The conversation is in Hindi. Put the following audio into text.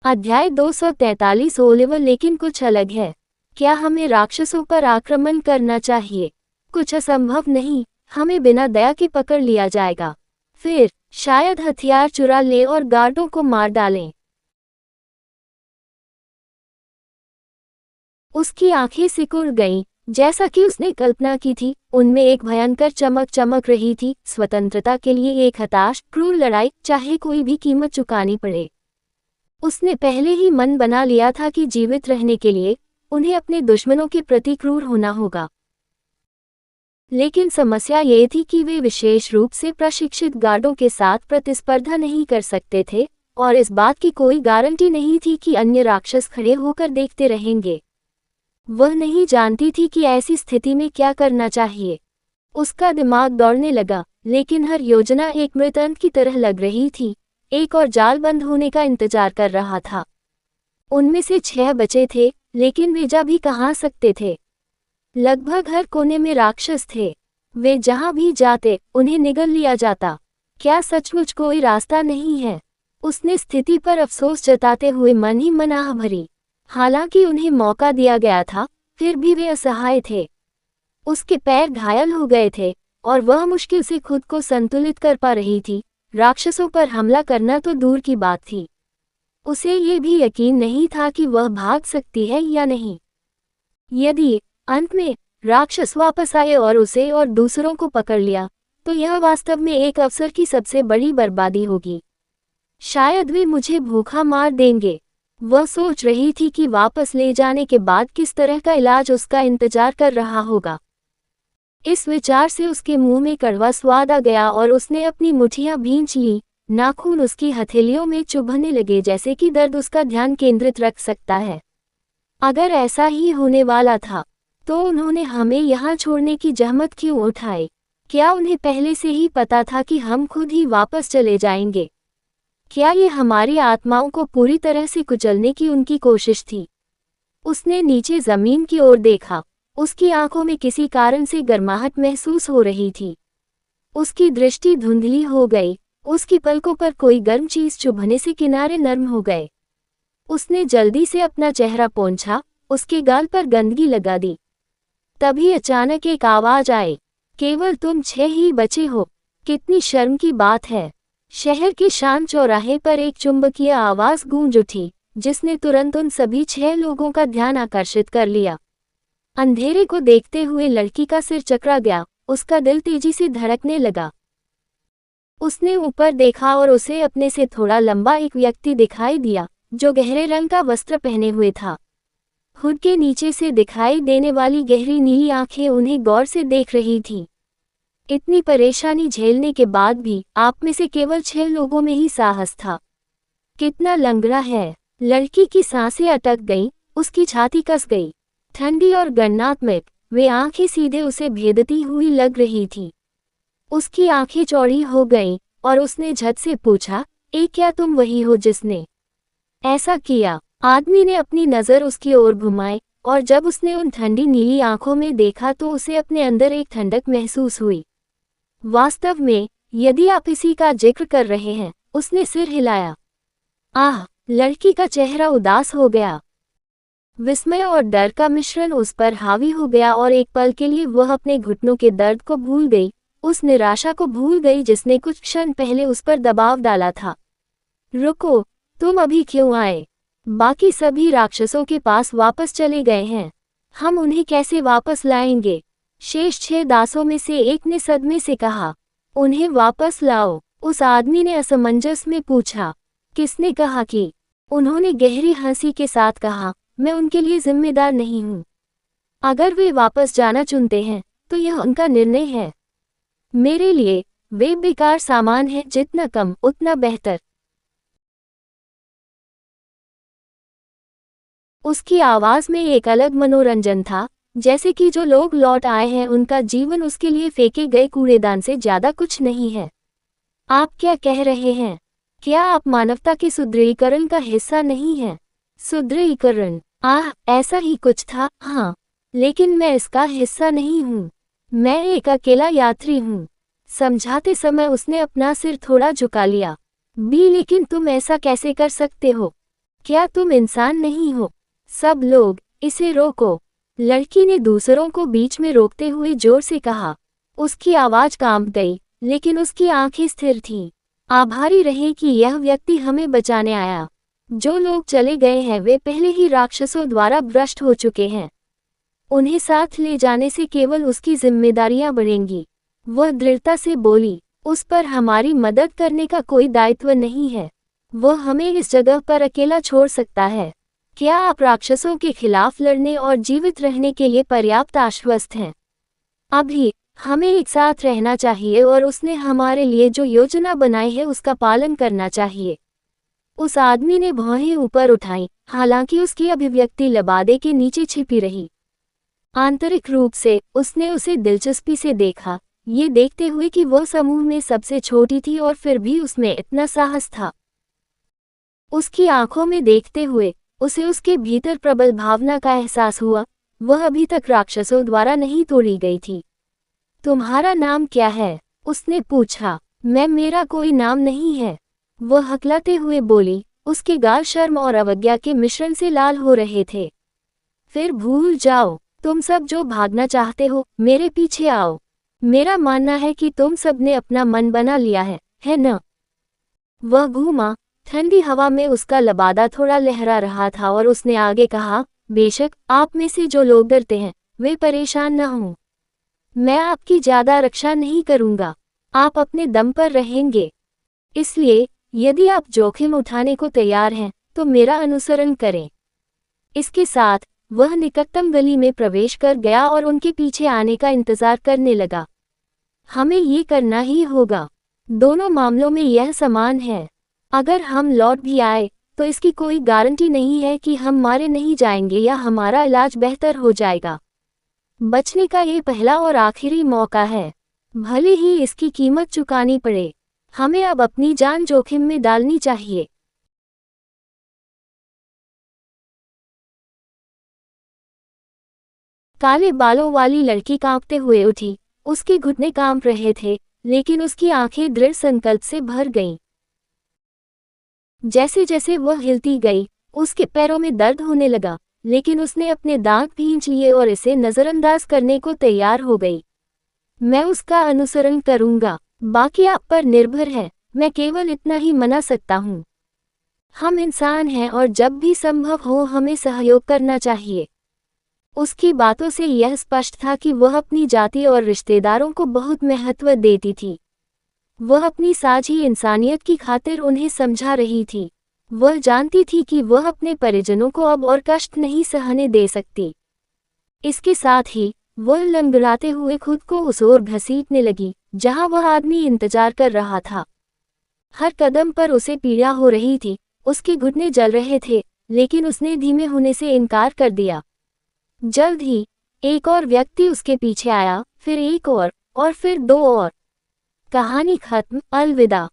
अध्याय 243 ओलिवर लेकिन कुछ अलग है। क्या हमें राक्षसों पर आक्रमण करना चाहिए? कुछ असंभव नहीं, हमें बिना दया के पकड़ लिया जाएगा। फिर शायद हथियार चुरा लें और गार्डों को मार डालें। उसकी आंखें सिकुड़ गईं, जैसा कि उसने कल्पना की थी। उनमें एक भयंकर चमक चमक रही थी, स्वतंत्रता के लिए एक हताश, क्रूर लड़ाई, चाहे कोई भी कीमत चुकानी पड़े। उसने पहले ही मन बना लिया था कि जीवित रहने के लिए उन्हें अपने दुश्मनों के प्रति क्रूर होना होगा। लेकिन समस्या ये थी कि वे विशेष रूप से प्रशिक्षित गार्डों के साथ प्रतिस्पर्धा नहीं कर सकते थे, और इस बात की कोई गारंटी नहीं थी कि अन्य राक्षस खड़े होकर देखते रहेंगे। वह नहीं जानती थी कि ऐसी स्थिति में क्या करना चाहिए। उसका दिमाग दौड़ने लगा, लेकिन हर योजना एक मृतंत की तरह लग रही थी, एक और जाल बंद होने का इंतजार कर रहा था। उनमें से 6 बचे थे, लेकिन वे जा भी कहाँ सकते थे। लगभग हर कोने में राक्षस थे। वे जहाँ भी जाते उन्हें निगल लिया जाता। क्या सचमुच कोई रास्ता नहीं है? उसने स्थिति पर अफसोस जताते हुए मन ही मन आह भरी। हालांकि उन्हें मौका दिया गया था, फिर भी वे असहाय थे। उसके पैर घायल हो गए थे और वह मुश्किल से खुद को संतुलित कर पा रही थी। राक्षसों पर हमला करना तो दूर की बात थी, उसे ये भी यकीन नहीं था कि वह भाग सकती है या नहीं। यदि अंत में राक्षस वापस आए और उसे और दूसरों को पकड़ लिया, तो यह वास्तव में एक अवसर की सबसे बड़ी बर्बादी होगी। शायद वे मुझे भूखा मार देंगे। वह सोच रही थी कि वापस ले जाने के बाद किस तरह का इलाज उसका इंतजार कर रहा होगा। इस विचार से उसके मुंह में कड़वा स्वाद आ गया और उसने अपनी मुट्ठियां भींच लीं। नाखून उसकी हथेलियों में चुभने लगे, जैसे कि दर्द उसका ध्यान केंद्रित रख सकता है। अगर ऐसा ही होने वाला था, तो उन्होंने हमें यहाँ छोड़ने की जहमत क्यों उठाई? क्या उन्हें पहले से ही पता था कि हम खुद ही वापस चले जाएंगे? क्या ये हमारी आत्माओं को पूरी तरह से कुचलने की उनकी कोशिश थी? उसने नीचे जमीन की ओर देखा। उसकी आंखों में किसी कारण से गर्माहट महसूस हो रही थी। उसकी दृष्टि धुंधली हो गई। उसकी पलकों पर कोई गर्म चीज चुभने से किनारे नरम हो गए। उसने जल्दी से अपना चेहरा पोंछा, उसके गाल पर गंदगी लगा दी। तभी अचानक एक आवाज आई, केवल तुम 6 ही बचे हो। कितनी शर्म की बात है। शहर के शांत चौराहे पर एक चुंबकीय आवाज गूंज उठी, जिसने तुरंत उन सभी 6 लोगों का ध्यान आकर्षित कर लिया। अंधेरे को देखते हुए लड़की का सिर चकरा गया, उसका दिल तेजी से धड़कने लगा। उसने ऊपर देखा और उसे अपने से थोड़ा लंबा एक व्यक्ति दिखाई दिया, जो गहरे रंग का वस्त्र पहने हुए था। हुड के नीचे से दिखाई देने वाली गहरी नीली आंखें उन्हें गौर से देख रही थीं। इतनी परेशानी झेलने के बाद भी आप में से केवल 6 लोगों में ही साहस था। कितना लंगड़ा है। लड़की की सांसें अटक गईं, उसकी छाती कस गई। ठंडी और गणनात्मक, वे आंखें सीधे उसे भेदती हुई लग रही थीं। उसकी आंखें चौड़ी हो गईं और उसने झट से पूछा, क्या तुम वही हो जिसने ऐसा किया? आदमी ने अपनी नज़र उसकी ओर घुमाई, और जब उसने उन ठंडी नीली आंखों में देखा तो उसे अपने अंदर एक ठंडक महसूस हुई। वास्तव में, यदि आप इसी का जिक्र कर रहे हैं। उसने सिर हिलाया। आह! लड़की का चेहरा उदास हो गया। विस्मय और डर का मिश्रण उस पर हावी हो गया और एक पल के लिए वह अपने घुटनों के दर्द को भूल गई, उस निराशा को भूल गई जिसने कुछ क्षण पहले उस पर दबाव डाला था। रुको, तुम अभी क्यों आए? बाकी सभी राक्षसों के पास वापस चले गए हैं। हम उन्हें कैसे वापस लाएंगे? शेष 6 दासों में से एक ने सदमे से कहा। उन्हें वापस लाओ, उस आदमी ने असमंजस में पूछा। किसने कहा कि? उन्होंने गहरी हंसी के साथ कहा, मैं उनके लिए जिम्मेदार नहीं हूं। अगर वे वापस जाना चुनते हैं, तो यह उनका निर्णय है। मेरे लिए वे बेकार सामान है, जितना कम उतना बेहतर। उसकी आवाज में एक अलग मनोरंजन था, जैसे कि जो लोग लौट आए हैं उनका जीवन उसके लिए फेंके गए कूड़ेदान से ज्यादा कुछ नहीं है। आप क्या कह रहे हैं? क्या आप मानवता के सुदृढ़ीकरण का हिस्सा नहीं हैं? सुदृढ़ीकरण? ऐसा ही कुछ था, हाँ, लेकिन मैं इसका हिस्सा नहीं हूँ। मैं एक अकेला यात्री हूँ। समझाते समय उसने अपना सिर थोड़ा झुका लिया। लेकिन तुम ऐसा कैसे कर सकते हो? क्या तुम इंसान नहीं हो? सब लोग, इसे रोको। लड़की ने दूसरों को बीच में रोकते हुए जोर से कहा। उसकी आवाज कांप गई, लेकिन उसकी आंखें स्थिर थीं। आभारी रहे कि यह व्यक्ति हमें बचाने आया। जो लोग चले गए हैं वे पहले ही राक्षसों द्वारा भ्रष्ट हो चुके हैं। उन्हें साथ ले जाने से केवल उसकी जिम्मेदारियां बढ़ेंगी। वह दृढ़ता से बोली, उस पर हमारी मदद करने का कोई दायित्व नहीं है। वह हमें इस जगह पर अकेला छोड़ सकता है। क्या आप राक्षसों के खिलाफ लड़ने और जीवित रहने के लिए पर्याप्त आश्वस्त हैं? अभी हमें एक साथ रहना चाहिए और उसने हमारे लिए जो योजना बनाई है उसका पालन करना चाहिए। उस आदमी ने भौहें ऊपर उठाई, हालांकि उसकी अभिव्यक्ति लबादे के नीचे छिपी रही। आंतरिक रूप से उसने उसे दिलचस्पी से देखा, ये देखते हुए कि वह समूह में सबसे छोटी थी और फिर भी उसमें इतना साहस था। उसकी आंखों में देखते हुए उसे उसके भीतर प्रबल भावना का एहसास हुआ। वह अभी तक राक्षसों द्वारा नहीं तोड़ी गई थी। तुम्हारा नाम क्या है? उसने पूछा। मेरा कोई नाम नहीं है, वह हकलाते हुए बोली। उसके गाल शर्म और अवज्ञा के मिश्रण से लाल हो रहे थे। फिर भूल जाओ, तुम सब जो भागना चाहते हो, मेरे पीछे आओ। मेरा मानना है कि तुम सब ने अपना मन बना लिया है न? वह घूमा। ठंडी हवा में उसका लबादा थोड़ा लहरा रहा था और उसने आगे कहा, बेशक आप में से जो लोग डरते हैं वे परेशान न हों। मैं आपकी ज्यादा रक्षा नहीं करूंगा, आप अपने दम पर रहेंगे। इसलिए यदि आप जोखिम उठाने को तैयार हैं तो मेरा अनुसरण करें। इसके साथ वह निकटतम गली में प्रवेश कर गया और उनके पीछे आने का इंतजार करने लगा। हमें ये करना ही होगा। दोनों मामलों में यह समान है। अगर हम लौट भी आए तो इसकी कोई गारंटी नहीं है कि हम मारे नहीं जाएंगे या हमारा इलाज बेहतर हो जाएगा। बचने का ये पहला और आखिरी मौका है, भले ही इसकी कीमत चुकानी पड़े। हमें अब अपनी जान जोखिम में डालनी चाहिए। काले बालों वाली लड़की कांपते हुए उठी। उसके घुटने कांप रहे थे, लेकिन उसकी आंखें दृढ़ संकल्प से भर गईं। जैसे जैसे वह हिलती गई, उसके पैरों में दर्द होने लगा, लेकिन उसने अपने दांत भींच लिए और इसे नजरअंदाज करने को तैयार हो गई। मैं उसका अनुसरण करूंगा, बाकी आप पर निर्भर है। मैं केवल इतना ही मना सकता हूँ। हम इंसान हैं और जब भी संभव हो हमें सहयोग करना चाहिए। उसकी बातों से यह स्पष्ट था कि वह अपनी जाति और रिश्तेदारों को बहुत महत्व देती थी। वह अपनी साझी इंसानियत की खातिर उन्हें समझा रही थी। वह जानती थी कि वह अपने परिजनों को अब और कष्ट नहीं सहने दे सकती। इसके साथ ही वह लंगड़ाते हुए खुद को उस ओर घसीटने लगी जहां वह आदमी इंतजार कर रहा था। हर कदम पर उसे पीड़ा हो रही थी, उसके घुटने जल रहे थे, लेकिन उसने धीमे होने से इनकार कर दिया। जल्द ही एक और व्यक्ति उसके पीछे आया, फिर एक और फिर दो और। कहानी खत्म। अलविदा।